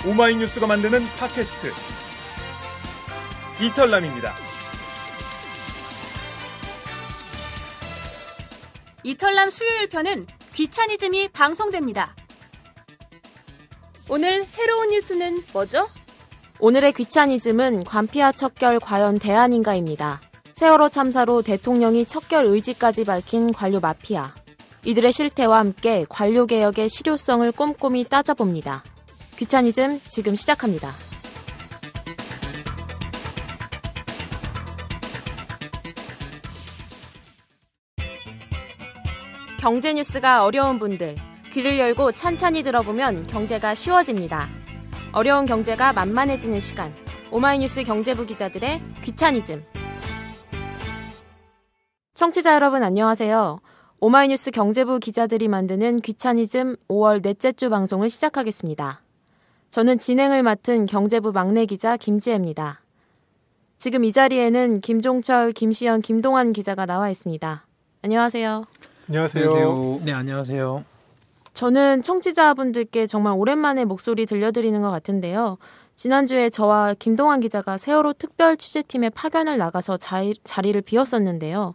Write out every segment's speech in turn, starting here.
오마이뉴스가 만드는 팟캐스트 이털남입니다. 이털남 수요일 편은 귀차니즘이 방송됩니다. 오늘 새로운 뉴스는 뭐죠? 오늘의 귀차니즘은 관피아 척결 과연 대안인가입니다. 세월호 참사로 대통령이 척결 의지까지 밝힌 관료 마피아. 이들의 실태와 함께 관료개혁의 실효성을 꼼꼼히 따져봅니다. 귀차니즘 지금 시작합니다. 경제 뉴스가 어려운 분들, 귀를 열고 찬찬히 들어보면 경제가 쉬워집니다. 어려운 경제가 만만해지는 시간, 오마이뉴스 경제부 기자들의 귀차니즘. 청취자 여러분 안녕하세요. 오마이뉴스 경제부 기자들이 만드는 귀차니즘 5월 넷째 주 방송을 시작하겠습니다. 저는 진행을 맡은 경제부 막내 기자 김지혜입니다. 지금 이 자리에는 김종철, 김시현, 김동환 기자가 나와 있습니다. 안녕하세요. 안녕하세요. 네, 안녕하세요. 저는 청취자분들께 정말 오랜만에 목소리 들려드리는 것 같은데요. 지난주에 저와 김동환 기자가 세월호 특별 취재팀의 파견을 나가서 자리를 비웠었는데요.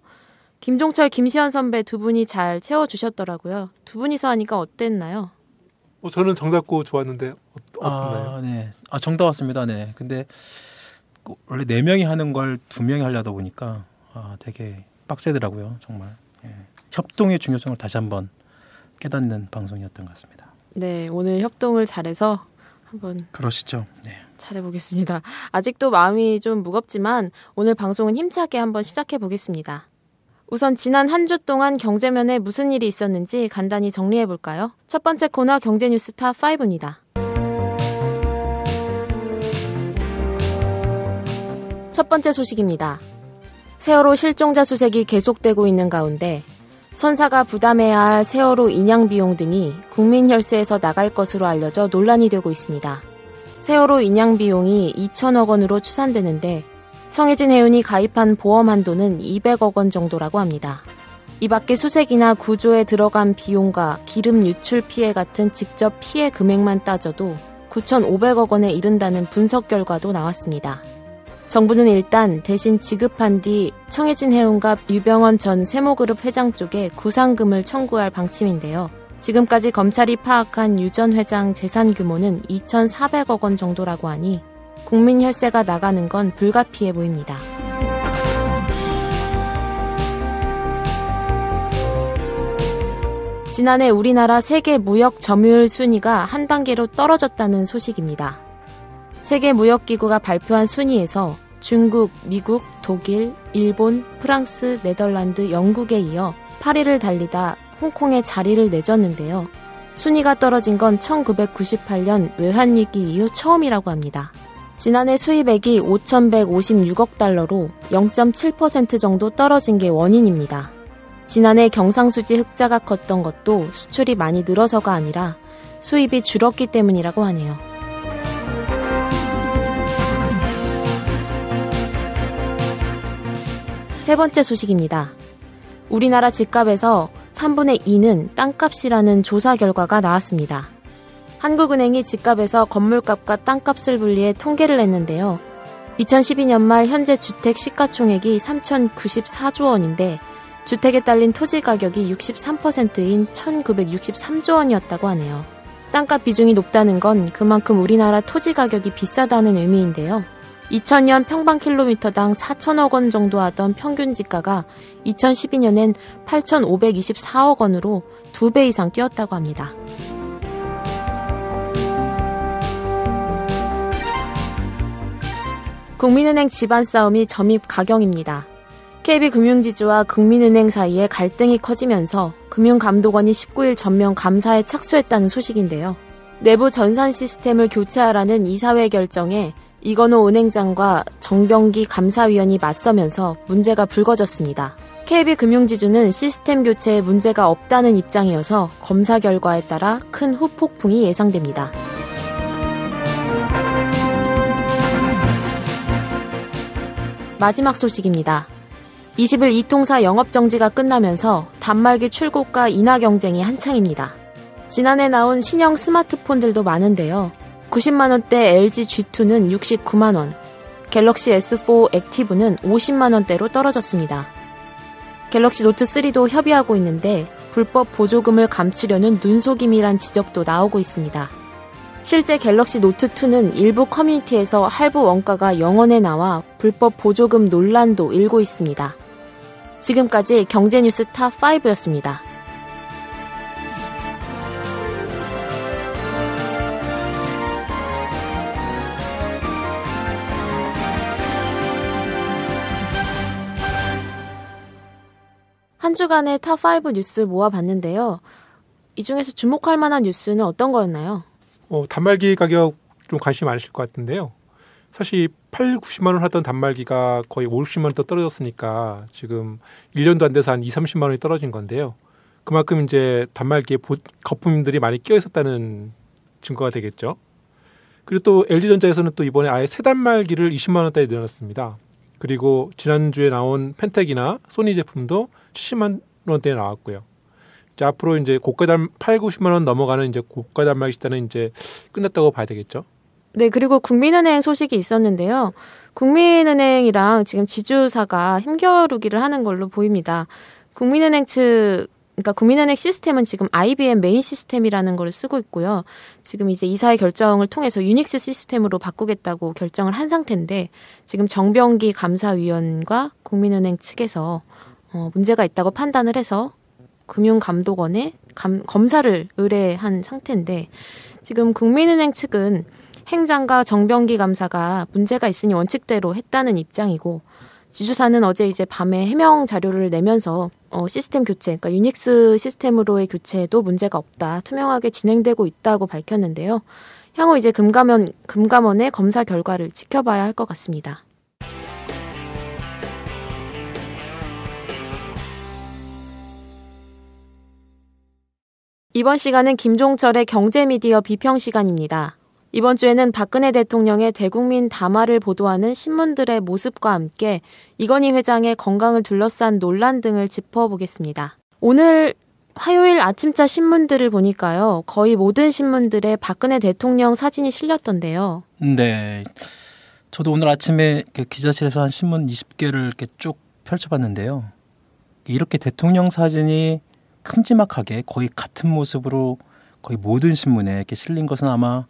김종철, 김시현 선배 두 분이 잘 채워주셨더라고요. 두 분이서 하니까 어땠나요? 저는 정답고 좋았는데 어땠나요? 네. 정답 왔습니다. 네. 근데 원래 4명이 하는 걸 2명이 하려다 보니까 되게 빡세더라고요. 정말. 예. 협동의 중요성을 다시 한번 깨닫는 방송이었던 것 같습니다. 네, 오늘 협동을 잘해서 한번 그러시죠. 네. 잘해보겠습니다. 아직도 마음이 좀 무겁지만 오늘 방송은 힘차게 한번 시작해보겠습니다. 우선 지난 한 주 동안 경제면에 무슨 일이 있었는지 간단히 정리해볼까요? 첫 번째 코너 경제뉴스 탑5입니다. 첫 번째 소식입니다. 세월호 실종자 수색이 계속되고 있는 가운데 선사가 부담해야 할 세월호 인양 비용 등이 국민혈세에서 나갈 것으로 알려져 논란이 되고 있습니다. 세월호 인양 비용이 2천억 원으로 추산되는데 청해진 해운이 가입한 보험 한도는 200억 원 정도라고 합니다. 이 밖에 수색이나 구조에 들어간 비용과 기름 유출 피해 같은 직접 피해 금액만 따져도 9,500억 원에 이른다는 분석 결과도 나왔습니다. 정부는 일단 대신 지급한 뒤 청해진 해운과 유병헌 전 세모그룹 회장 쪽에 구상금을 청구할 방침인데요. 지금까지 검찰이 파악한 유 전 회장 재산 규모는 2,400억 원 정도라고 하니 국민 혈세가 나가는 건 불가피해 보입니다. 지난해 우리나라 세계 무역 점유율 순위가 한 단계로 떨어졌다는 소식입니다. 세계무역기구가 발표한 순위에서 중국, 미국, 독일, 일본, 프랑스, 네덜란드, 영국에 이어 8위를 달리다 홍콩에 자리를 내줬는데요. 순위가 떨어진 건 1998년 외환위기 이후 처음이라고 합니다. 지난해 수입액이 5,156억 달러로 0.7% 정도 떨어진 게 원인입니다. 지난해 경상수지 흑자가 컸던 것도 수출이 많이 늘어서가 아니라 수입이 줄었기 때문이라고 하네요. 세 번째 소식입니다. 우리나라 집값에서 3분의 2는 땅값이라는 조사 결과가 나왔습니다. 한국은행이 집값에서 건물값과 땅값을 분리해 통계를 냈는데요. 2012년 말 현재 주택 시가총액이 3,094조 원인데 주택에 딸린 토지 가격이 63%인 1,963조 원이었다고 하네요. 땅값 비중이 높다는 건 그만큼 우리나라 토지 가격이 비싸다는 의미인데요. 2000년 평방킬로미터당 4천억 원 정도 하던 평균 지가가 2012년엔 8,524억 원으로 2배 이상 뛰었다고 합니다. 국민은행 집안 싸움이 점입 가경입니다. KB금융지주와 국민은행 사이에 갈등이 커지면서 금융감독원이 19일 전면 감사에 착수했다는 소식인데요. 내부 전산 시스템을 교체하라는 이사회 결정에 이건호 은행장과 정병기 감사위원이 맞서면서 문제가 불거졌습니다. KB금융지주는 시스템 교체에 문제가 없다는 입장이어서 검사 결과에 따라 큰 후폭풍이 예상됩니다. 마지막 소식입니다. 20일 이통사 영업정지가 끝나면서 단말기 출고가 인하 경쟁이 한창입니다. 지난해 나온 신형 스마트폰들도 많은데요. 90만 원대 LG G2는 69만 원, 갤럭시 S4 액티브는 50만 원대로 떨어졌습니다. 갤럭시 노트 3도 협의하고 있는데 불법 보조금을 감추려는 눈속임이란 지적도 나오고 있습니다. 실제 갤럭시 노트 2는 일부 커뮤니티에서 할부 원가가 0원에 나와 불법 보조금 논란도 일고 있습니다. 지금까지 경제뉴스 탑5였습니다. 한 주간의 탑5 뉴스 모아봤는데요. 이 중에서 주목할 만한 뉴스는 어떤 거였나요? 단말기 가격 좀 관심이 많으실 것 같은데요. 사실 90만 원 하던 단말기가 거의 50만 원 더 떨어졌으니까 지금 1년도 안 돼서 한 30만 원이 떨어진 건데요. 그만큼 이제 단말기에 거품들이 많이 끼어 있었다는 증거가 되겠죠. 그리고 또 LG전자에서는 또 이번에 아예 새 단말기를 20만 원대에 내놨습니다. 그리고 지난주에 나온 펜텍이나 소니 제품도 70만 원대에 나왔고요. 이제 앞으로 이제 고가 90만 원 넘어가는 이제 고가 단말기 시대는 이제 끝났다고 봐야 되겠죠. 네, 그리고 국민은행 소식이 있었는데요. 국민은행이랑 지금 지주사가 힘겨루기를 하는 걸로 보입니다. 국민은행 시스템은 지금 IBM 메인 시스템이라는 걸 쓰고 있고요. 지금 이제 이사의 결정을 통해서 유닉스 시스템으로 바꾸겠다고 결정을 한 상태인데 지금 정병기 감사위원과 국민은행 측에서 문제가 있다고 판단을 해서 금융감독원에 검사를 의뢰한 상태인데 지금 국민은행 측은 행장과 정병기 감사가 문제가 있으니 원칙대로 했다는 입장이고 지주사는 어제 이제 밤에 해명 자료를 내면서 시스템 교체, 그러니까 유닉스 시스템으로의 교체도 문제가 없다, 투명하게 진행되고 있다고 밝혔는데요. 향후 이제 금감원의 검사 결과를 지켜봐야 할 것 같습니다. 이번 시간은 김종철의 경제미디어 비평 시간입니다. 이번 주에는 박근혜 대통령의 대국민 담화를 보도하는 신문들의 모습과 함께 이건희 회장의 건강을 둘러싼 논란 등을 짚어보겠습니다. 오늘 화요일 아침자 신문들을 보니까요. 거의 모든 신문들에 박근혜 대통령 사진이 실렸던데요. 네. 저도 오늘 아침에 기자실에서 한 신문 20개를 이렇게 쭉 펼쳐봤는데요. 이렇게 대통령 사진이 큼지막하게 거의 같은 모습으로 거의 모든 신문에 이렇게 실린 것은 아마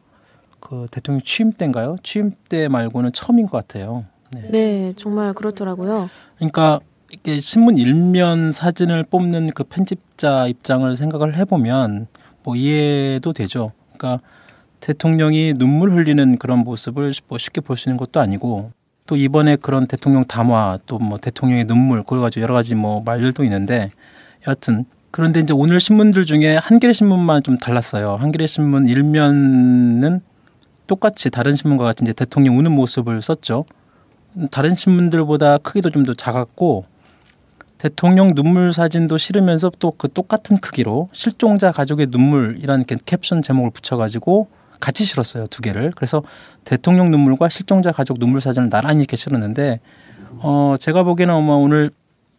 그 대통령 취임 때인가요? 취임 때 말고는 처음인 것 같아요. 네, 정말 그렇더라고요. 그러니까 이게 신문 일면 사진을 뽑는 그 편집자 입장을 생각을 해보면 뭐 이해도 되죠. 그러니까 대통령이 눈물 흘리는 그런 모습을 뭐 쉽게 볼 수 있는 것도 아니고 또 이번에 그런 대통령 담화 또 뭐 대통령의 눈물 그걸 가지고 여러 가지 뭐 말들도 있는데 여하튼 그런데 이제 오늘 신문들 중에 한겨레 신문만 좀 달랐어요. 한겨레 신문 일면은 똑같이 다른 신문과 같이 이제 대통령 우는 모습을 썼죠. 다른 신문들보다 크기도 좀 더 작았고 대통령 눈물 사진도 실으면서 또 그 똑같은 크기로 실종자 가족의 눈물이라는 캡션 제목을 붙여가지고 같이 실었어요. 두 개를. 그래서 대통령 눈물과 실종자 가족 눈물 사진을 나란히 이렇게 실었는데 제가 보기에는 아마 오늘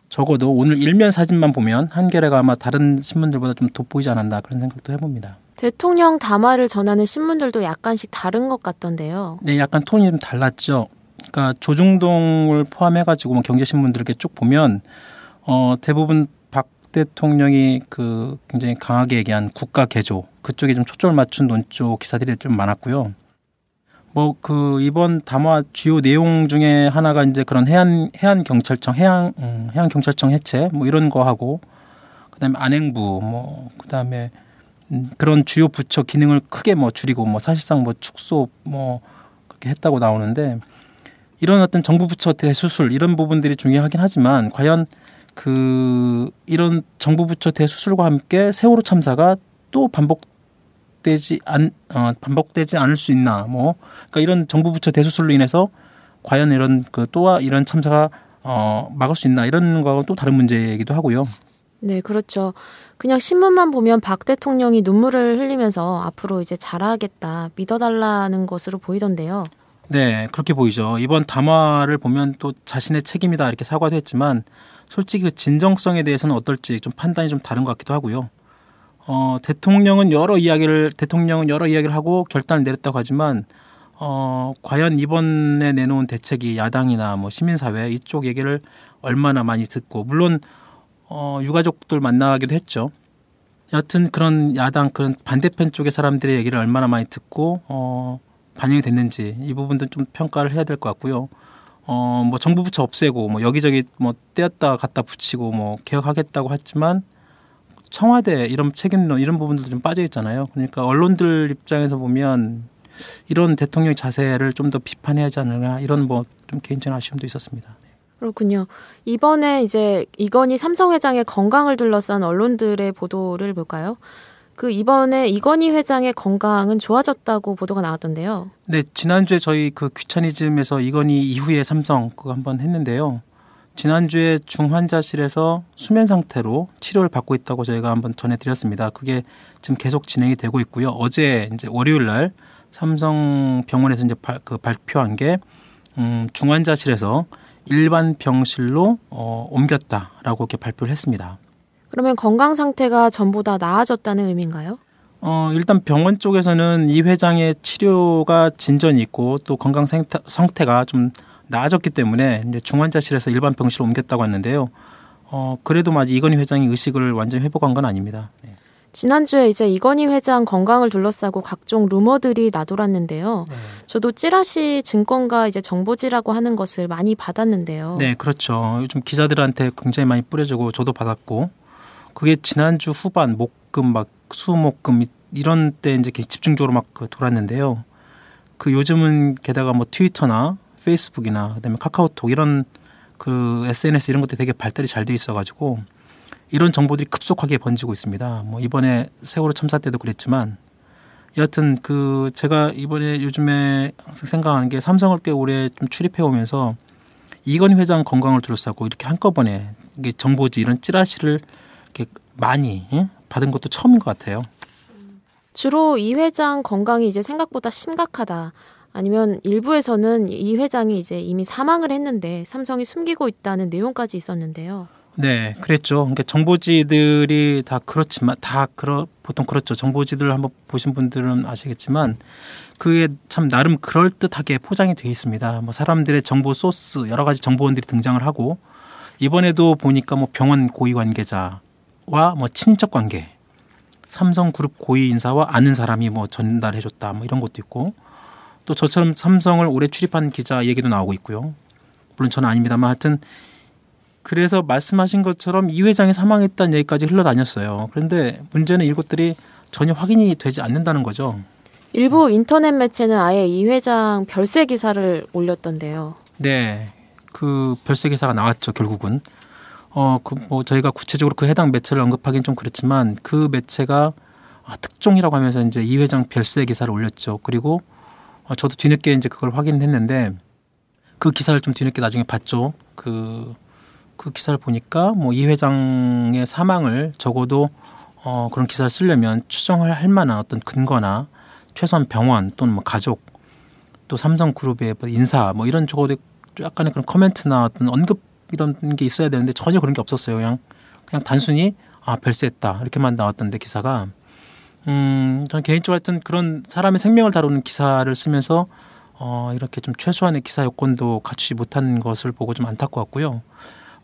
적어도 오늘 일면 사진만 보면 한겨레가 아마 다른 신문들보다 좀 돋보이지 않았나 그런 생각도 해봅니다. 대통령 담화를 전하는 신문들도 약간씩 다른 것 같던데요. 네, 약간 톤이 좀 달랐죠. 그러니까 조중동을 포함해가지고 뭐 경제신문들 이렇게 쭉 보면 대부분 박 대통령이 그 굉장히 강하게 얘기한 국가 개조 그쪽에 좀 초점을 맞춘 논조 기사들이 좀 많았고요. 뭐 그 이번 담화 주요 내용 중에 하나가 이제 그런 해양 경찰청 해양 경찰청 해체 뭐 이런 거 하고 그다음에 안행부 뭐 그다음에 그런 주요 부처 기능을 크게 뭐 줄이고 뭐 사실상 뭐 축소 뭐 그렇게 했다고 나오는데 이런 어떤 정부 부처 대수술 이런 부분들이 중요하긴 하지만 과연 그 이런 정부 부처 대수술과 함께 세월호 참사가 또 반복되지 않을 수 있나 뭐 그러니까 이런 정부 부처 대수술로 인해서 과연 이런 그 또한 이런 참사가 막을 수 있나 이런 거하고 또 다른 문제이기도 하고요. 네, 그렇죠. 그냥 신문만 보면 박 대통령이 눈물을 흘리면서 앞으로 이제 잘하겠다 믿어달라는 것으로 보이던데요. 네, 그렇게 보이죠. 이번 담화를 보면 또 자신의 책임이다 이렇게 사과도 했지만 솔직히 그 진정성에 대해서는 어떨지 좀 판단이 좀 다른 것 같기도 하고요. 대통령은 여러 이야기를 하고 결단을 내렸다고 하지만 과연 이번에 내놓은 대책이 야당이나 뭐 시민사회 이쪽 얘기를 얼마나 많이 듣고 물론 유가족들 만나기도 했죠. 여하튼 그런 야당 그런 반대편 쪽의 사람들의 얘기를 얼마나 많이 듣고 반영이 됐는지 이 부분도 좀 평가를 해야 될 것 같고요. 뭐 정부 부처 없애고 뭐 여기저기 뭐 떼었다 갖다 붙이고 뭐 개혁하겠다고 했지만 청와대 이런 책임론 이런 부분들도 좀 빠져 있잖아요. 그러니까 언론들 입장에서 보면 이런 대통령의 자세를 좀 더 비판해야 하지 않느냐 이런 뭐 좀 개인적인 아쉬움도 있었습니다. 그렇군요. 이번에 이제 이건희 삼성 회장의 건강을 둘러싼 언론들의 보도를 볼까요? 이번에 이건희 회장의 건강은 좋아졌다고 보도가 나왔던데요. 네, 지난주에 저희 그 귀차니즘에서 이건희 이후에 삼성 그거 한번 했는데요. 지난주에 중환자실에서 수면 상태로 치료를 받고 있다고 저희가 한번 전해드렸습니다. 그게 지금 계속 진행이 되고 있고요. 어제 이제 월요일 날 삼성병원에서 이제 발표한 게 중환자실에서 일반 병실로 옮겼다라고 이렇게 발표를 했습니다. 그러면 건강 상태가 전보다 나아졌다는 의미인가요? 일단 병원 쪽에서는 이 회장의 치료가 진전이 있고 또 건강 상태가 좀 나아졌기 때문에 이제 중환자실에서 일반 병실로 옮겼다고 했는데요. 그래도 아직 이건희 회장이 의식을 완전히 회복한 건 아닙니다. 네. 지난주에 이제 이건희 회장 건강을 둘러싸고 각종 루머들이 나돌았는데요. 저도 찌라시 증권가 이제 정보지라고 하는 것을 많이 받았는데요. 네, 그렇죠. 요즘 기자들한테 굉장히 많이 뿌려주고 저도 받았고 그게 지난주 후반 목금 막 수목금 이런 때 이제 집중적으로 막 돌았는데요. 요즘은 게다가 뭐 트위터나 페이스북이나 그다음에 카카오톡 이런 SNS 이런 것들이 되게 발달이 잘 돼 있어가지고 이런 정보들이 급속하게 번지고 있습니다. 뭐 이번에 세월호 참사 때도 그랬지만 여하튼 제가 이번에 요즘에 항상 생각하는 게 삼성을 꽤 오래 좀 출입해 오면서 이건희 회장 건강을 둘러싸고 이렇게 한꺼번에 이게 정보지 이런 찌라시를 이렇게 많이 받은 것도 처음인 것 같아요. 주로 이 회장 건강이 이제 생각보다 심각하다. 아니면 일부에서는 이 회장이 이제 이미 사망을 했는데 삼성이 숨기고 있다는 내용까지 있었는데요. 네, 그랬죠. 그러니까 정보지들이 다 그렇지만 보통 그렇죠. 정보지들 한번 보신 분들은 아시겠지만 그게 참 나름 그럴듯하게 포장이 돼 있습니다. 뭐 사람들의 정보 소스 여러 가지 정보원들이 등장을 하고 이번에도 보니까 뭐 병원 고위 관계자와 뭐 친인척 관계, 삼성그룹 고위 인사와 아는 사람이 뭐 전달해줬다 뭐 이런 것도 있고 또 저처럼 삼성을 오래 출입한 기자 얘기도 나오고 있고요. 물론 저는 아닙니다만 하여튼 그래서 말씀하신 것처럼 이 회장이 사망했다는 얘기까지 흘러다녔어요. 그런데 문제는 이것들이 전혀 확인이 되지 않는다는 거죠. 일부 인터넷 매체는 아예 이 회장 별세 기사를 올렸던데요. 네, 별세 기사가 나왔죠. 결국은 뭐 저희가 구체적으로 해당 매체를 언급하기는 좀 그렇지만 그 매체가 특종이라고 하면서 이제 이 회장 별세 기사를 올렸죠. 그리고 저도 뒤늦게 이제 그걸 확인했는데 그 기사를 좀 뒤늦게 나중에 봤죠. 그 기사를 보니까 뭐 이 회장의 사망을 적어도 그런 기사를 쓰려면 추정을 할 만한 어떤 근거나 최소한 병원 또는 뭐 가족 또 삼성그룹의 인사 뭐 이런 적어도 약간의 그런 코멘트나 어떤 언급 이런 게 있어야 되는데 전혀 그런 게 없었어요. 그냥 단순히 별세했다 이렇게만 나왔던데 기사가 저는 개인적으로 하여튼 그런 사람의 생명을 다루는 기사를 쓰면서 이렇게 좀 최소한의 기사 요건도 갖추지 못한 것을 보고 좀 안타까웠고요.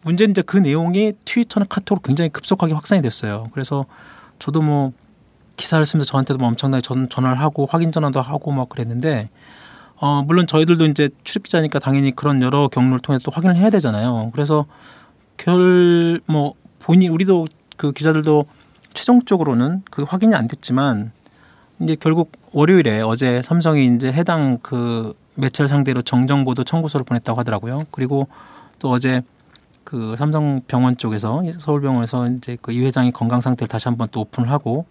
문제는 이제 그 내용이 트위터나 카톡으로 굉장히 급속하게 확산이 됐어요. 그래서 저도 뭐 기사를 쓰면서 저한테도 뭐 엄청나게 전화를 하고 확인 전화도 하고 막 그랬는데 물론 저희들도 이제 출입 기자니까 당연히 그런 여러 경로를 통해 또 확인을 해야 되잖아요. 그래서 우리도 그 기자들도 최종적으로는 그 확인이 안 됐지만 이제 결국 월요일에 어제 삼성이 이제 해당 매체를 상대로 정정보도 청구서를 보냈다고 하더라고요. 그리고 또 어제 삼성병원 쪽에서 서울병원에서 이제 이 회장의 건강 상태를 다시 한번 또 오픈을 하고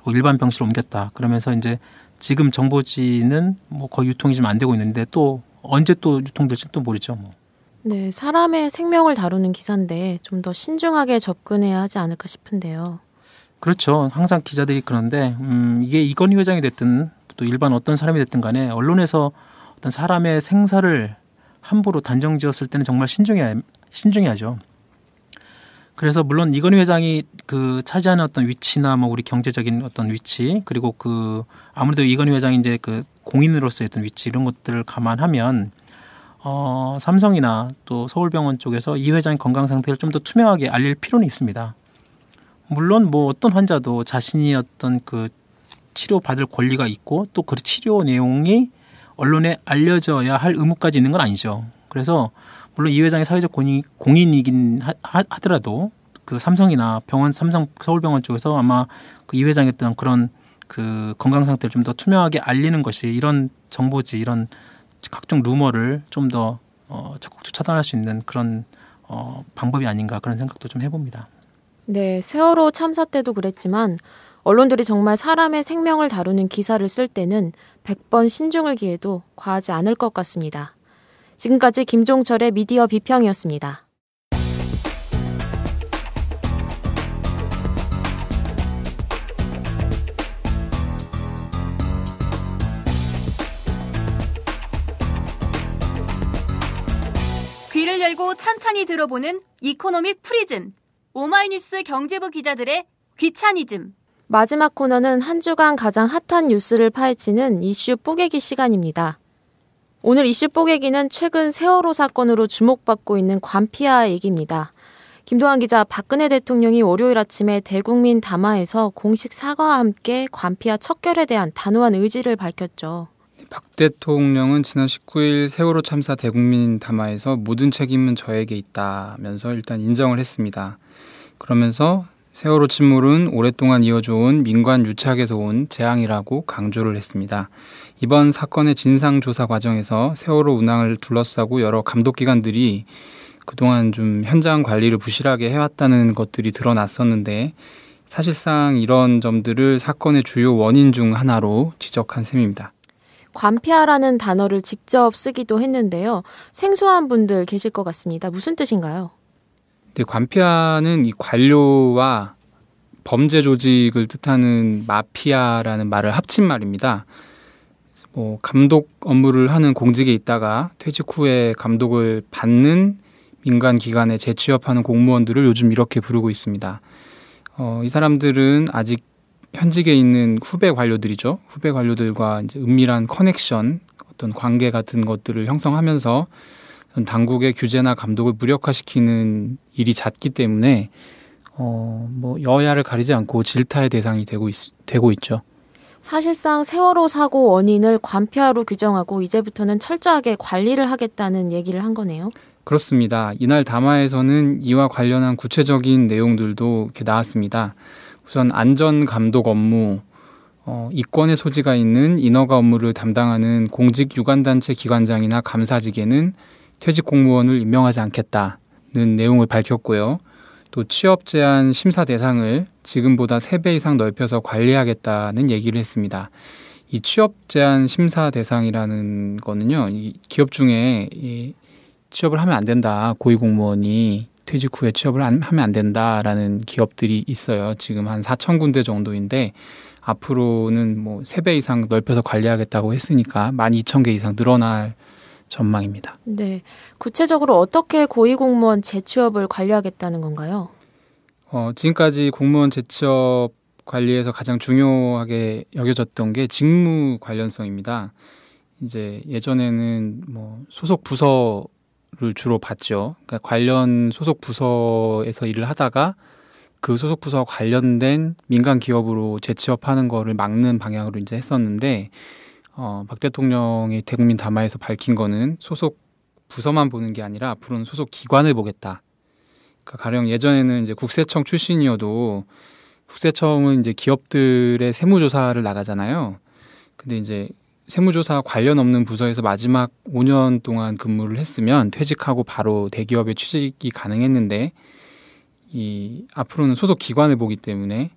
일반 병실로 옮겼다. 그러면서 이제 지금 정보지는 뭐 거의 유통이 좀 안 되고 있는데 또 언제 또 유통될지 또 모르죠. 뭐. 네, 사람의 생명을 다루는 기사인데 좀 더 신중하게 접근해야 하지 않을까 싶은데요. 그렇죠. 항상 기자들이 그런데 이게 이건희 회장이 됐든 또 일반 어떤 사람이 됐든 간에 언론에서 어떤 사람의 생사를 함부로 단정지었을 때는 정말 신중해야죠. 그래서 물론 이건희 회장이 그 차지하는 어떤 위치나 뭐 우리 경제적인 어떤 위치 그리고 그 아무래도 이건희 회장이 이제 그 공인으로서의 어떤 위치 이런 것들을 감안하면 삼성이나 또 서울병원 쪽에서 이 회장의 건강 상태를 좀 더 투명하게 알릴 필요는 있습니다. 물론 뭐 어떤 환자도 자신이 어떤 그 치료 받을 권리가 있고 또 그 치료 내용이 언론에 알려져야 할 의무까지 있는 건 아니죠. 그래서 물론 이 회장의 사회적 공인이긴 하더라도 그 삼성이나 삼성 서울병원 쪽에서 아마 그 이 회장의 어떤 그런 그 건강 상태를 좀 더 투명하게 알리는 것이 이런 정보지 이런 각종 루머를 좀 더 적극적으로 차단할 수 있는 그런 방법이 아닌가 그런 생각도 좀 해봅니다. 네, 세월호 참사 때도 그랬지만 언론들이 정말 사람의 생명을 다루는 기사를 쓸 때는 100번 신중을 기해도 과하지 않을 것 같습니다. 지금까지 김종철의 미디어 비평이었습니다. 귀를 열고 찬찬히 들어보는 이코노믹 프리즘. 오마이뉴스 경제부 기자들의 귀차니즘. 마지막 코너는 한 주간 가장 핫한 뉴스를 파헤치는 이슈 뽀개기 시간입니다. 오늘 이슈 뽀개기는 최근 세월호 사건으로 주목받고 있는 관피아 얘기입니다. 김도환 기자, 박근혜 대통령이 월요일 아침에 대국민 담화에서 공식 사과와 함께 관피아 척결에 대한 단호한 의지를 밝혔죠. 박 대통령은 지난 19일 세월호 참사 대국민 담화에서 모든 책임은 저에게 있다면서 일단 인정을 했습니다. 그러면서 세월호 침몰은 오랫동안 이어져온 민관 유착에서 온 재앙이라고 강조를 했습니다. 이번 사건의 진상조사 과정에서 세월호 운항을 둘러싸고 여러 감독기관들이 그동안 좀 현장 관리를 부실하게 해왔다는 것들이 드러났었는데 사실상 이런 점들을 사건의 주요 원인 중 하나로 지적한 셈입니다. 관피아라는 단어를 직접 쓰기도 했는데요. 생소한 분들 계실 것 같습니다. 무슨 뜻인가요? 네, 관피아는 이 관료와 범죄 조직을 뜻하는 마피아라는 말을 합친 말입니다. 감독 업무를 하는 공직에 있다가 퇴직 후에 감독을 받는 민간 기관에 재취업하는 공무원들을 요즘 이렇게 부르고 있습니다. 이 사람들은 아직 현직에 있는 후배 관료들이죠. 후배 관료들과 이제 은밀한 커넥션, 어떤 관계 같은 것들을 형성하면서 당국의 규제나 감독을 무력화시키는 일이 잦기 때문에 여야를 가리지 않고 질타의 대상이 되고 있죠. 사실상 세월호 사고 원인을 관피아로 규정하고 이제부터는 철저하게 관리를 하겠다는 얘기를 한 거네요. 그렇습니다. 이날 담화에서는 이와 관련한 구체적인 내용들도 이렇게 나왔습니다. 우선 안전감독 업무, 이권의 소지가 있는 인허가 업무를 담당하는 공직 유관단체 기관장이나 감사직에는 퇴직 공무원을 임명하지 않겠다는 내용을 밝혔고요. 또 취업 제한 심사 대상을 지금보다 3배 이상 넓혀서 관리하겠다는 얘기를 했습니다. 이 취업 제한 심사 대상이라는 거는요, 이 기업 중에 이 취업을 하면 안 된다, 고위공무원이 퇴직 후에 취업을 하면 안 된다라는 기업들이 있어요. 지금 한 4,000군데 정도인데 앞으로는 3배 이상 넓혀서 관리하겠다고 했으니까 12,000개 이상 늘어날 전망입니다. 네, 구체적으로 어떻게 고위공무원 재취업을 관리하겠다는 건가요? 지금까지 공무원 재취업 관리에서 가장 중요하게 여겨졌던 게 직무 관련성입니다. 이제 예전에는 소속 부서를 주로 봤죠. 그러니까 관련 소속 부서에서 일을 하다가 그 소속 부서와 관련된 민간 기업으로 재취업하는 거를 막는 방향으로 이제 했었는데 박 대통령이 대국민 담화에서 밝힌 거는 소속 부서만 보는 게 아니라 앞으로는 소속 기관을 보겠다. 그러니까 가령 예전에는 이제 국세청 출신이어도 국세청은 이제 기업들의 세무조사를 나가잖아요. 근데 이제 세무조사 관련 없는 부서에서 마지막 5년 동안 근무를 했으면 퇴직하고 바로 대기업에 취직이 가능했는데 앞으로는 소속 기관을 보기 때문에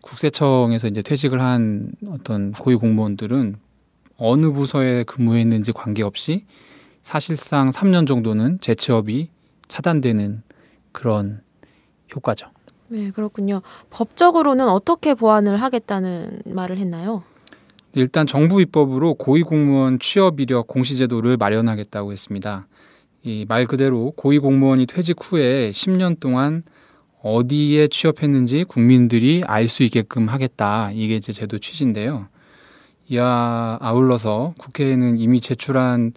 국세청에서 이제 퇴직을 한 어떤 고위 공무원들은 어느 부서에 근무했는지 관계없이 사실상 3년 정도는 재취업이 차단되는 그런 효과죠. 네, 그렇군요. 법적으로는 어떻게 보완을 하겠다는 말을 했나요? 일단 정부 입법으로 고위공무원 취업 이력 공시제도를 마련하겠다고 했습니다. 이 말 그대로 고위공무원이 퇴직 후에 10년 동안 어디에 취업했는지 국민들이 알 수 있게끔 하겠다. 이게 이제 제도 취지인데요. 이와 아울러서 국회에는 이미 제출한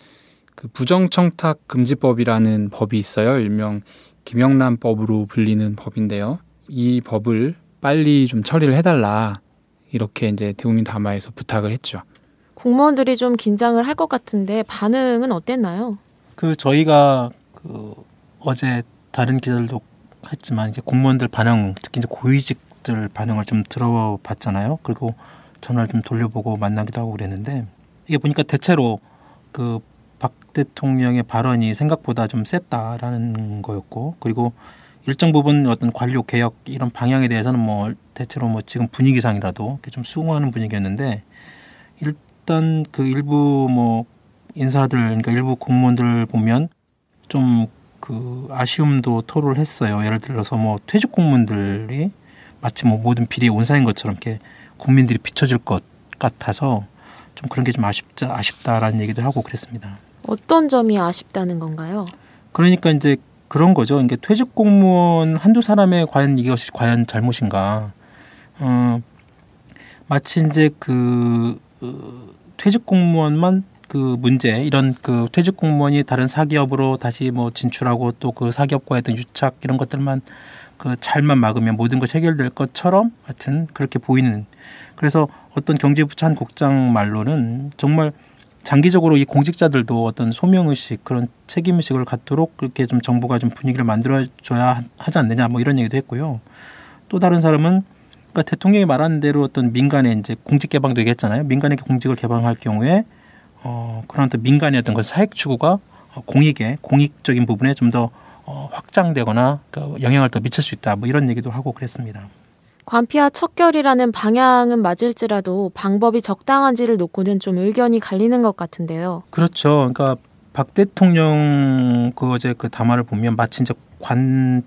그 부정청탁 금지법이라는 법이 있어요. 일명 김영란법으로 불리는 법인데요. 이 법을 빨리 좀 처리를 해달라. 이렇게 이제 대국민 담화에서 부탁을 했죠. 공무원들이 좀 긴장을 할 것 같은데 반응은 어땠나요? 저희가 어제 다른 기자들도 했지만 이제 공무원들 반응, 특히 이제 고위직들 반응을 좀 들어봤잖아요. 그리고 전화를 좀 돌려보고 만나기도 하고 그랬는데 이게 보니까 대체로 박 대통령의 발언이 생각보다 좀 셌다라는 거였고, 그리고 일정 부분 어떤 관료 개혁 이런 방향에 대해서는 뭐 대체로 뭐 지금 분위기상이라도 이렇게 좀 수긍하는 분위기였는데, 일단 그 일부 뭐 인사들, 그러니까 일부 공무원들 보면 좀 아쉬움도 토로를 했어요. 예를 들어서 뭐 퇴직 공무원들이 마치 뭐 모든 비리의 온상인 것처럼 이렇게 국민들이 비춰질 것 같아서 좀 그런 게 좀 아쉽다라는 얘기도 하고 그랬습니다. 어떤 점이 아쉽다는 건가요? 그러니까 이제 그런 거죠. 이게 퇴직 공무원 한두 사람의 과연 이것이 과연 잘못인가? 마치 이제 퇴직 공무원만 문제, 이런 퇴직 공무원이 다른 사기업으로 다시 뭐 진출하고 또 그 사기업과의 어떤 유착 이런 것들만 잘만 막으면 모든 것이 해결될 것처럼 하여튼 그렇게 보이는. 그래서 어떤 경제부처 한 국장 말로는 정말 장기적으로 이 공직자들도 어떤 소명의식, 그런 책임의식을 갖도록 그렇게 좀 정부가 좀 분위기를 만들어줘야 하지 않느냐, 뭐 이런 얘기도 했고요. 또 다른 사람은 그러니까 대통령이 말한 대로 어떤 민간의 이제 공직 개방도 얘기했잖아요. 민간의 공직을 개방할 경우에 그런 어떤 민간의 어떤 그 사익 추구가 공익적인 부분에 좀 더 확장되거나 영향을 더 미칠 수 있다, 뭐 이런 얘기도 하고 그랬습니다. 관피와 척결이라는 방향은 맞을지라도 방법이 적당한지를 놓고는 좀 의견이 갈리는 것 같은데요. 그렇죠. 그러니까 박 대통령 어제 담화를 보면 마치 이제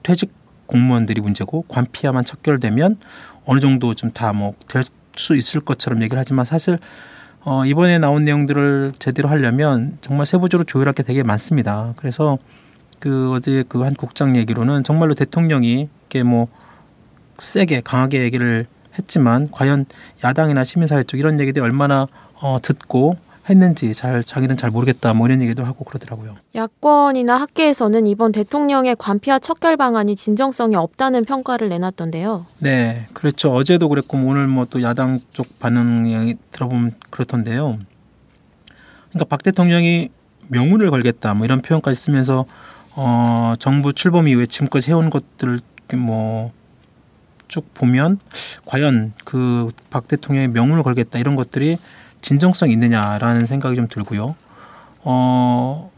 퇴직 공무원들이 문제고 관피와만 척결되면 어느 정도 좀 다 뭐 될 수 있을 것처럼 얘기를 하지만, 사실 이번에 나온 내용들을 제대로 하려면 정말 세부적으로 조율할 게 되게 많습니다. 그래서 어제 한 국장 얘기로는 정말로 대통령이 이렇게 뭐 세게 강하게 얘기를 했지만 과연 야당이나 시민사회 쪽 이런 얘기들이 얼마나 듣고 했는지 자기는 잘 모르겠다, 뭐 이런 얘기도 하고 그러더라고요. 야권이나 학계에서는 이번 대통령의 관피와 척결 방안이 진정성이 없다는 평가를 내놨던데요. 네, 그렇죠. 어제도 그랬고 오늘 뭐 또 야당 쪽 반응이 들어보면 그렇던데요. 그러니까 박 대통령이 명운을 걸겠다, 뭐 이런 표현까지 쓰면서 정부 출범 이후에 지금까지 해온 것들을 뭐 쭉 보면 과연 박 대통령의 명운을 걸겠다 이런 것들이 진정성이 있느냐라는 생각이 좀 들고요.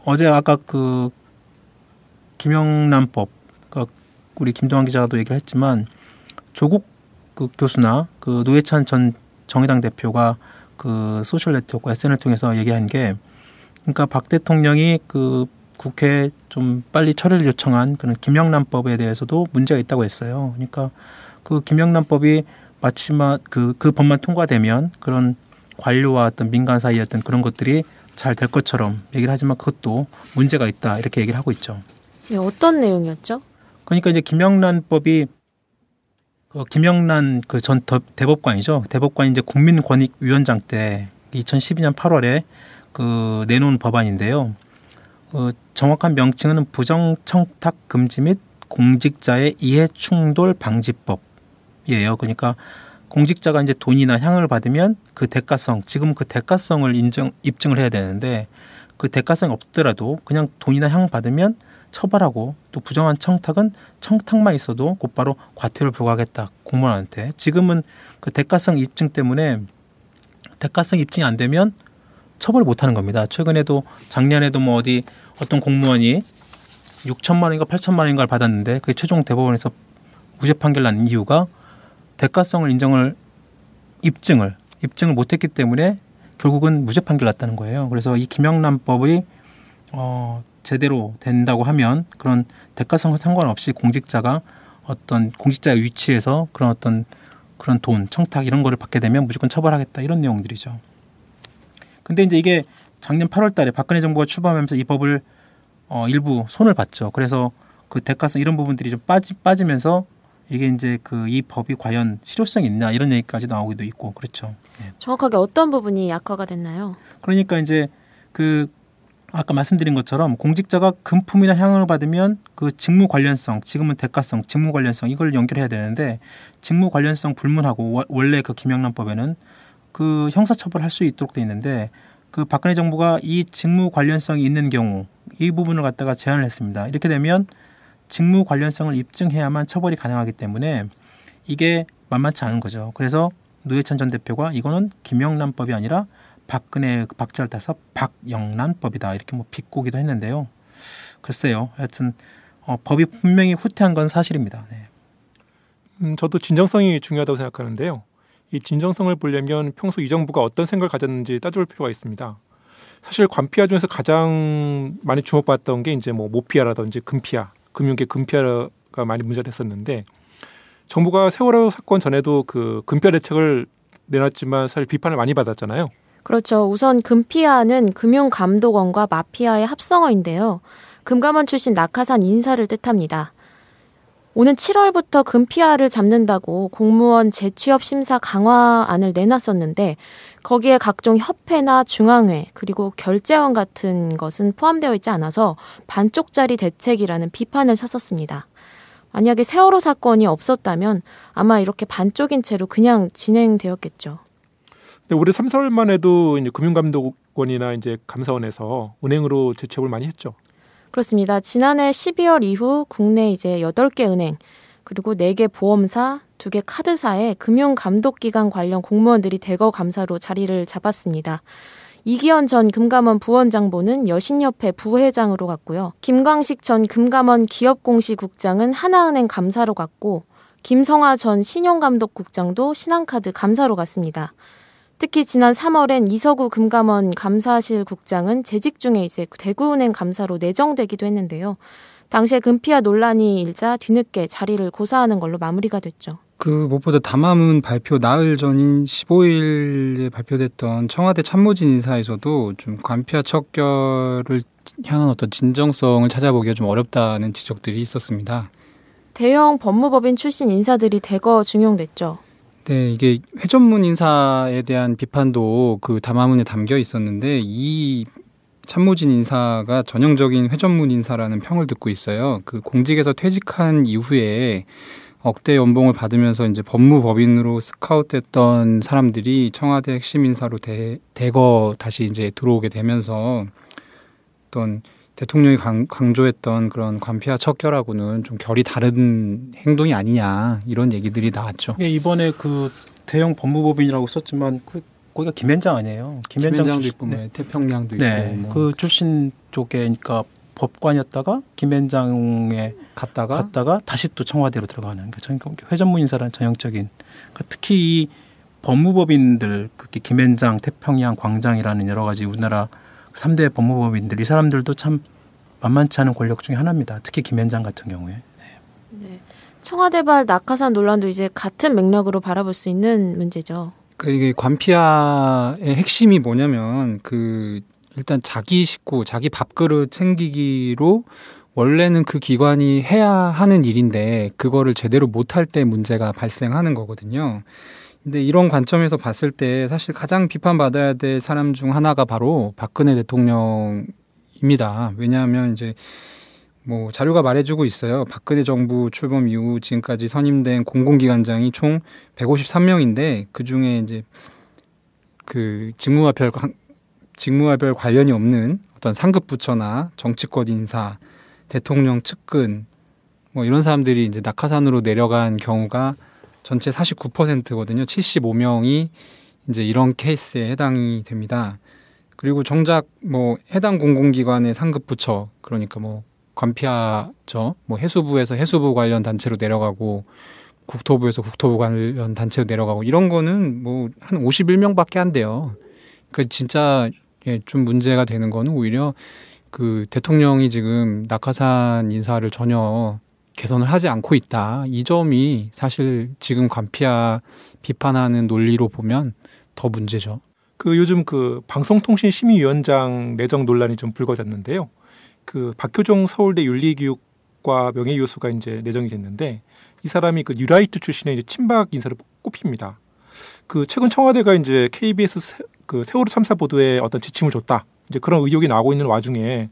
어제 아까 김영란법, 우리 김동완 기자도 얘기를 했지만 조국 교수나 노회찬 전 정의당 대표가 소셜 네트워크 SNS를 통해서 얘기한 게, 그러니까 박 대통령이 국회에 좀 빨리 처리를 요청한 그런 김영란법에 대해서도 문제가 있다고 했어요. 그러니까 김영란법이 마치마 그 법만 통과되면 그런 관료와 어떤 민간 사이의 어떤 그런 것들이 잘 될 것처럼 얘기를 하지만 그것도 문제가 있다, 이렇게 얘기를 하고 있죠. 네, 어떤 내용이었죠? 그러니까 이제 김영란법이 김영란 전 대법관이죠. 대법관이 이제 국민권익위원장 때 2012년 8월에 내놓은 법안인데요. 정확한 명칭은 부정청탁 금지 및 공직자의 이해충돌 방지법이에요. 그러니까 공직자가 이제 돈이나 향을 받으면 대가성, 지금 대가성을 입증을 해야 되는데 대가성이 없더라도 그냥 돈이나 향 받으면 처벌하고, 또 부정한 청탁은 청탁만 있어도 곧바로 과태료를 부과하겠다, 공무원한테. 지금은 대가성 입증 때문에 대가성 입증이 안 되면 처벌을 못 하는 겁니다. 최근에도 작년에도 뭐 어떤 공무원이 6천만 원인가 8천만 원인가를 받았는데 그게 최종 대법원에서 무죄 판결 난 이유가 대가성을 입증을 못했기 때문에 결국은 무죄 판결 났다는 거예요. 그래서 이 김영란법이 제대로 된다고 하면 그런 대가성과 상관없이 공직자가 어떤 공직자의 위치에서 그런 돈, 청탁 이런 거를 받게 되면 무조건 처벌하겠다, 이런 내용들이죠. 근데 이제 이게 작년 8월 달에 박근혜 정부가 출범하면서 이 법을 일부 손을 봤죠. 그래서 그 대가성 이런 부분들이 좀 빠지면서 이게 이제 그 이 법이 과연 실효성이 있나 이런 얘기까지 나오기도 있고 그렇죠. 네. 정확하게 어떤 부분이 약화가 됐나요? 그러니까 이제 그 아까 말씀드린 것처럼 공직자가 금품이나 향응을 받으면 그 직무 관련성, 지금은 대가성, 직무 관련성 이걸 연결해야 되는데 직무 관련성 불문하고 원래 그 김영란법에는 그 형사처벌할 수 있도록 돼 있는데 그 박근혜 정부가 이 직무 관련성이 있는 경우 이 부분을 갖다가 제한을 했습니다. 이렇게 되면 직무 관련성을 입증해야만 처벌이 가능하기 때문에 이게 만만치 않은 거죠. 그래서 노회찬 전 대표가 이거는 김영란법이 아니라 박근혜 박자를 따서 박영란법이다 이렇게 뭐 비꼬기도 했는데요. 글쎄요. 하여튼 법이 분명히 후퇴한 건 사실입니다. 네. 저도 진정성이 중요하다고 생각하는데요. 이 진정성을 보려면 평소 이 정부가 어떤 생각을 가졌는지 따져볼 필요가 있습니다. 사실 관피아 중에서 가장 많이 주목받았던 게 이제 뭐 모피아라든지 금피아, 금융계 금피아가 많이 문제가 됐었는데 정부가 세월호 사건 전에도 그 금피아 대책을 내놨지만 사실 비판을 많이 받았잖아요. 그렇죠. 우선 금피아는 금융감독원과 마피아의 합성어인데요. 금감원 출신 낙하산 인사를 뜻합니다. 오는 7월부터 금피아를 잡는다고 공무원 재취업 심사 강화안을 내놨었는데 거기에 각종 협회나 중앙회 그리고 결재원 같은 것은 포함되어 있지 않아서 반쪽짜리 대책이라는 비판을 샀었습니다. 만약에 세월호 사건이 없었다면 아마 이렇게 반쪽인 채로 그냥 진행되었겠죠. 올해 3, 4월만 해도 이제 금융감독원이나 이제 감사원에서 은행으로 재취업을 많이 했죠. 그렇습니다. 지난해 12월 이후 국내 이제 8개 은행 그리고 4개 보험사, 2개 카드사의 금융감독기관 관련 공무원들이 대거 감사로 자리를 잡았습니다. 이기현 전 금감원 부원장보는 여신협회 부회장으로 갔고요. 김광식 전 금감원 기업공시국장은 하나은행 감사로 갔고 김성하 전 신용감독국장도 신한카드 감사로 갔습니다. 특히 지난 3월엔 이서구 금감원 감사실 국장은 재직 중에 이제 대구은행 감사로 내정되기도 했는데요. 당시에 금피아 논란이 일자 뒤늦게 자리를 고사하는 걸로 마무리가 됐죠. 그 무엇보다 담화문 발표 나흘 전인 15일에 발표됐던 청와대 참모진 인사에서도 좀 관피아 척결을 향한 어떤 진정성을 찾아보기가 좀 어렵다는 지적들이 있었습니다. 대형 법무법인 출신 인사들이 대거 중용됐죠. 네, 이게 회전문 인사에 대한 비판도 그 담화문에 담겨 있었는데 이 참모진 인사가 전형적인 회전문 인사라는 평을 듣고 있어요. 그 공직에서 퇴직한 이후에 억대 연봉을 받으면서 이제 법무법인으로 스카웃됐던 사람들이 청와대 핵심 인사로 대거 다시 이제 들어오게 되면서 어떤 대통령이 강조했던 그런 관피아 척결하고는 좀 결이 다른 행동이 아니냐 이런 얘기들이 나왔죠. 예, 이번에 그 대형 법무법인이라고 썼지만 거기가 김현장 아니에요? 김현장도 있고 네. 태평양도 있고 네, 뭐. 그 출신 쪽에 그러니까 법관이었다가 김현장에 갔다가 다시 또 청와대로 들어가는 그러니까 회전문 인사라는 전형적인 그러니까 특히 이 법무법인들 그렇게 김현장, 태평양, 광장이라는 여러 가지 우리나라 3대 법무법인들 이 사람들도 참 만만치 않은 권력 중에 하나입니다. 특히 김현장 같은 경우에. 네. 청와대발 낙하산 논란도 이제 같은 맥락으로 바라볼 수 있는 문제죠. 이게 관피아의 핵심이 뭐냐면 그 일단 자기 식구, 자기 밥그릇 챙기기로 원래는 그 기관이 해야 하는 일인데 그거를 제대로 못할 때 문제가 발생하는 거거든요. 근데 이런 관점에서 봤을 때 사실 가장 비판받아야 될 사람 중 하나가 바로 박근혜 대통령입니다. 왜냐하면 이제 뭐 자료가 말해주고 있어요. 박근혜 정부 출범 이후 지금까지 선임된 공공기관장이 총 153명인데 그 중에 이제 그 직무와 별 관련이 없는 어떤 상급 부처나 정치권 인사, 대통령 측근 뭐 이런 사람들이 이제 낙하산으로 내려간 경우가 전체 49%거든요. 75명이 이제 이런 케이스에 해당이 됩니다. 그리고 정작 뭐 해당 공공기관의 상급 부처 그러니까 뭐 관피아죠. 뭐 해수부에서 해수부 관련 단체로 내려가고 국토부에서 국토부 관련 단체로 내려가고 이런 거는 뭐 한 51명밖에 안 돼요. 그러니까 진짜 좀 문제가 되는 거는 오히려 그 대통령이 지금 낙하산 인사를 전혀 개선을 하지 않고 있다. 이 점이 사실 지금 관피아 비판하는 논리로 보면 더 문제죠. 그 요즘 그 방송통신심의위원장 내정 논란이 좀 불거졌는데요. 그 박효종 서울대 윤리교육과 명예교수가 이제 내정이 됐는데 이 사람이 그 뉴라이트 출신의 이제 친박 인사로 꼽힙니다. 그 최근 청와대가 이제 KBS 그 세월호 참사 보도에 어떤 지침을 줬다. 이제 그런 의혹이 나오고 있는 와중에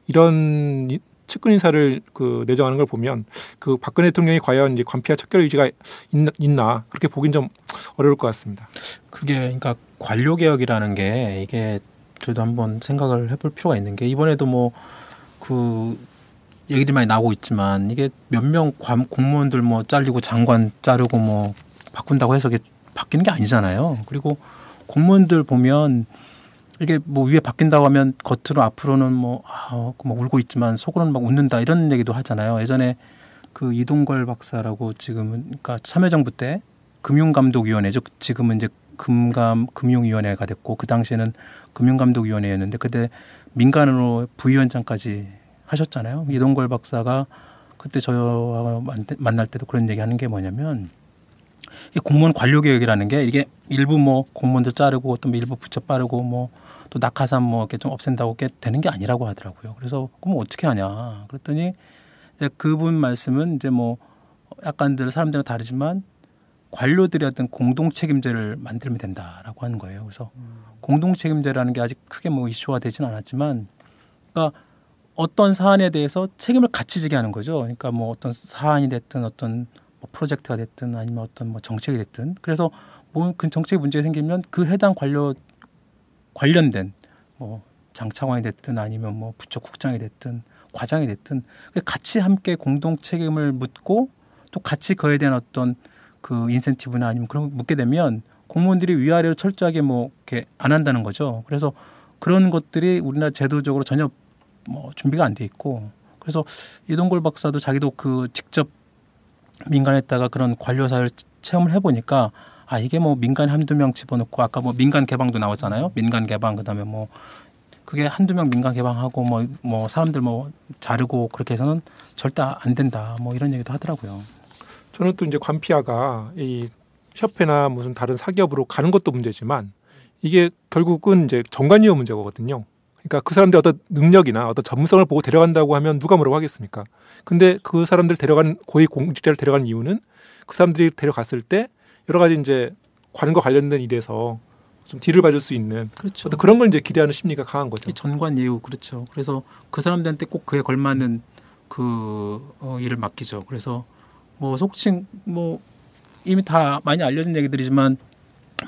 이런 측근 인사를 그 내정하는 걸 보면 그 박근혜 대통령이 과연 이제 관피와 척결 의지가 있나 그렇게 보긴 좀 어려울 것 같습니다. 그게 그러니까 관료 개혁이라는 게 이게 저희도 한번 생각을 해볼 필요가 있는 게 이번에도 뭐 그 얘기들이 많이 나오고 있지만 이게 몇 명 공무원들 뭐 잘리고 장관 자르고 뭐 바꾼다고 해서 이게 바뀌는 게 아니잖아요. 그리고 공무원들 보면 이게 뭐 위에 바뀐다고 하면 겉으로 앞으로는 뭐 울고 있지만 속으로는 막 웃는다 이런 얘기도 하잖아요. 예전에 그 이동걸 박사라고 지금은 그러니까 참여정부 때 금융감독위원회죠. 지금은 이제 금융위원회가 됐고 그 당시에는 금융감독위원회였는데 그때 민간으로 부위원장까지 하셨잖아요. 이동걸 박사가 그때 저와 만날 때도 그런 얘기하는 게 뭐냐면 이 공무원 관료개혁이라는 게 이게 일부 뭐 공무원들 자르고 또 일부 부처 빠르고 뭐 또 낙하산 뭐 이렇게 좀 없앤다고 게 되는 게 아니라고 하더라고요. 그래서 그럼 어떻게 하냐? 그랬더니 이제 그분 말씀은 이제 뭐 약간들 사람들은 다르지만 관료들의 어떤 공동 책임제를 만들면 된다라고 하는 거예요. 그래서 공동 책임제라는 게 아직 크게 뭐 이슈화 되진 않았지만, 그러니까 어떤 사안에 대해서 책임을 같이 지게 하는 거죠. 그러니까 뭐 어떤 사안이 됐든 어떤 뭐 프로젝트가 됐든 아니면 어떤 뭐 정책이 됐든, 그래서 뭐 그 정책 문제가 생기면 그 해당 관련된 뭐 장차관이 됐든 아니면 뭐 부처 국장이 됐든 과장이 됐든 같이 함께 공동 책임을 묻고 또 같이 그에 대한 어떤 그 인센티브나 아니면 그런 거 묻게 되면 공무원들이 위아래로 철저하게 뭐 이렇게 안 한다는 거죠. 그래서 그런 것들이 우리나라 제도적으로 전혀 뭐 준비가 안 돼 있고, 그래서 이동걸 박사도 자기도 그 직접 민간에다가 그런 관료 사회를 체험을 해보니까 이게 뭐 민간 한두 명 집어넣고 아까 뭐 민간 개방도 나오잖아요. 민간 개방 그다음에 뭐 그게 한두 명 민간 개방하고 뭐 사람들 뭐 자르고 그렇게 해서는 절대 안 된다. 뭐 이런 얘기도 하더라고요. 저는 또 이제 관피아가 이 협회나 무슨 다른 사기업으로 가는 것도 문제지만 이게 결국은 이제 정관이업 문제거든요. 그러니까 그 사람들 어떤 능력이나 어떤 전문성을 보고 데려간다고 하면 누가 뭐라고 하겠습니까? 근데 그 사람들 데려간 고위 공직자를 데려간 이유는 그 사람들이 데려갔을 때 여러 가지 이제 관과 관련된 일에서 좀 뒤를 봐줄 수 있는, 그렇죠. 어떤 그런 걸 이제 기대하는 심리가 강한 거죠. 전관 예우, 그렇죠. 그래서 그 사람들한테 꼭 그에 걸맞는 그 일을 맡기죠. 그래서 뭐 속칭 뭐 이미 다 많이 알려진 얘기들이지만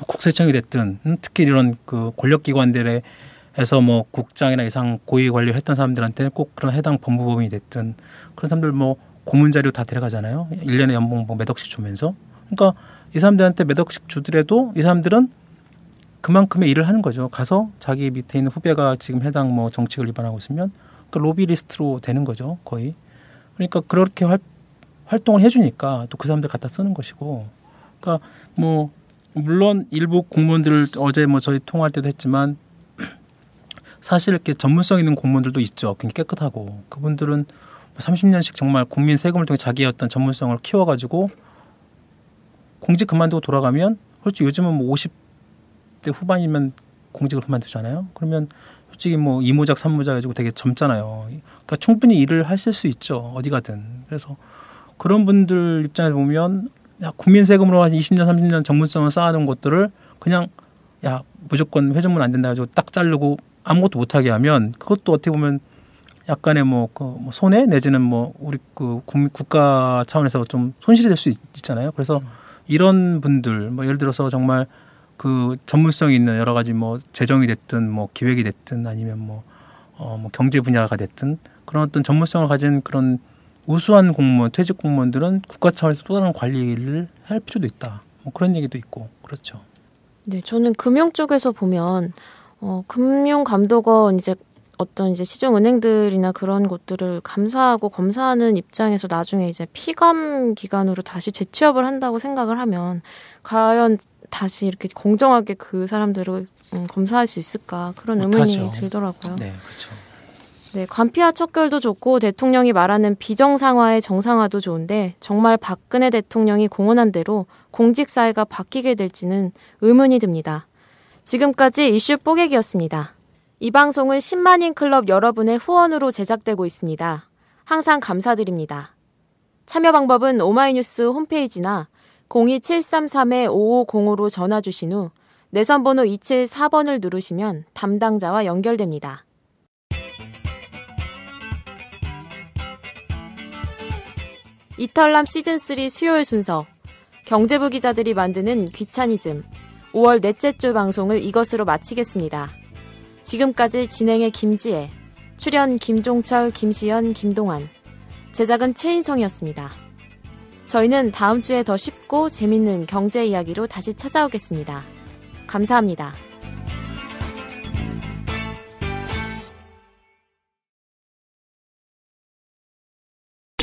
국세청이 됐든 특히 이런 그 권력기관들에서 뭐 국장이나 이상 고위 관리를 했던 사람들한테 꼭 그런 해당 법무법인이 됐든 그런 사람들 뭐 고문자료 다 데려가잖아요. 1년에 연봉 뭐 몇 억씩 주면서. 그러니까 이 사람들한테 몇 억씩 주더라도 이 사람들은 그만큼의 일을 하는 거죠. 가서 자기 밑에 있는 후배가 지금 해당 뭐 정책을 위반하고 있으면 그 로비리스트로 되는 거죠. 거의. 그러니까 그렇게 활동을 해주니까 또 그 사람들 갖다 쓰는 것이고. 그러니까 뭐 물론 일부 공무원들 어제 뭐 저희 통화할 때도 했지만 사실 이렇게 전문성 있는 공무원들도 있죠. 굉장히 깨끗하고 그분들은 30년씩 정말 국민 세금을 통해 자기의 어떤 전문성을 키워가지고 공직 그만두고 돌아가면 솔직히 요즘은 뭐 50대 후반이면 공직을 그만두잖아요. 그러면 솔직히 뭐 이모작 삼모작 해가지고 되게 젊잖아요. 그러니까 충분히 일을 하실 수 있죠. 어디 가든. 그래서 그런 분들 입장에서 보면 국민 세금으로 한 20년 30년 전문성을 쌓아놓은 것들을 그냥 무조건 회전문 안 된다 해가지고 딱 자르고 아무것도 못하게 하면 그것도 어떻게 보면 약간의 뭐 손해 내지는 뭐 우리 그 국가 차원에서 좀 손실이 될 수 있잖아요. 그래서 이런 분들 뭐 예를 들어서 정말 그 전문성이 있는 여러 가지 뭐 재정이 됐든 뭐 기획이 됐든 아니면 뭐 경제 분야가 됐든 그런 어떤 전문성을 가진 그런 우수한 공무원, 퇴직 공무원들은 국가 차원에서 또 다른 관리를 할 필요도 있다. 뭐 그런 얘기도 있고 그렇죠. 네, 저는 금융 쪽에서 보면 금융감독원 이제 어떤 이제 시중은행들이나 그런 곳들을 감사하고 검사하는 입장에서 나중에 이제 피감 기관으로 다시 재취업을 한다고 생각을 하면 과연 다시 이렇게 공정하게 그 사람들을 검사할 수 있을까 그런 의문이 들더라고요. 네, 그렇죠. 네, 관피와 척결도 좋고 대통령이 말하는 비정상화의 정상화도 좋은데 정말 박근혜 대통령이 공언한 대로 공직사회가 바뀌게 될지는 의문이 듭니다. 지금까지 이슈 뽀개기였습니다. 이 방송은 10만인 클럽 여러분의 후원으로 제작되고 있습니다. 항상 감사드립니다. 참여 방법은 오마이뉴스 홈페이지나 02733-5505로 전화 주신 후 내선번호 274번을 누르시면 담당자와 연결됩니다. 이탈남 시즌3 수요일 순서 경제부 기자들이 만드는 귀차니즘 5월 넷째 주 방송을 이것으로 마치겠습니다. 지금까지 진행의 김지혜, 출연 김종철, 김시연, 김동환, 제작은 최인성이었습니다. 저희는 다음 주에 더 쉽고 재밌는 경제 이야기로 다시 찾아오겠습니다. 감사합니다.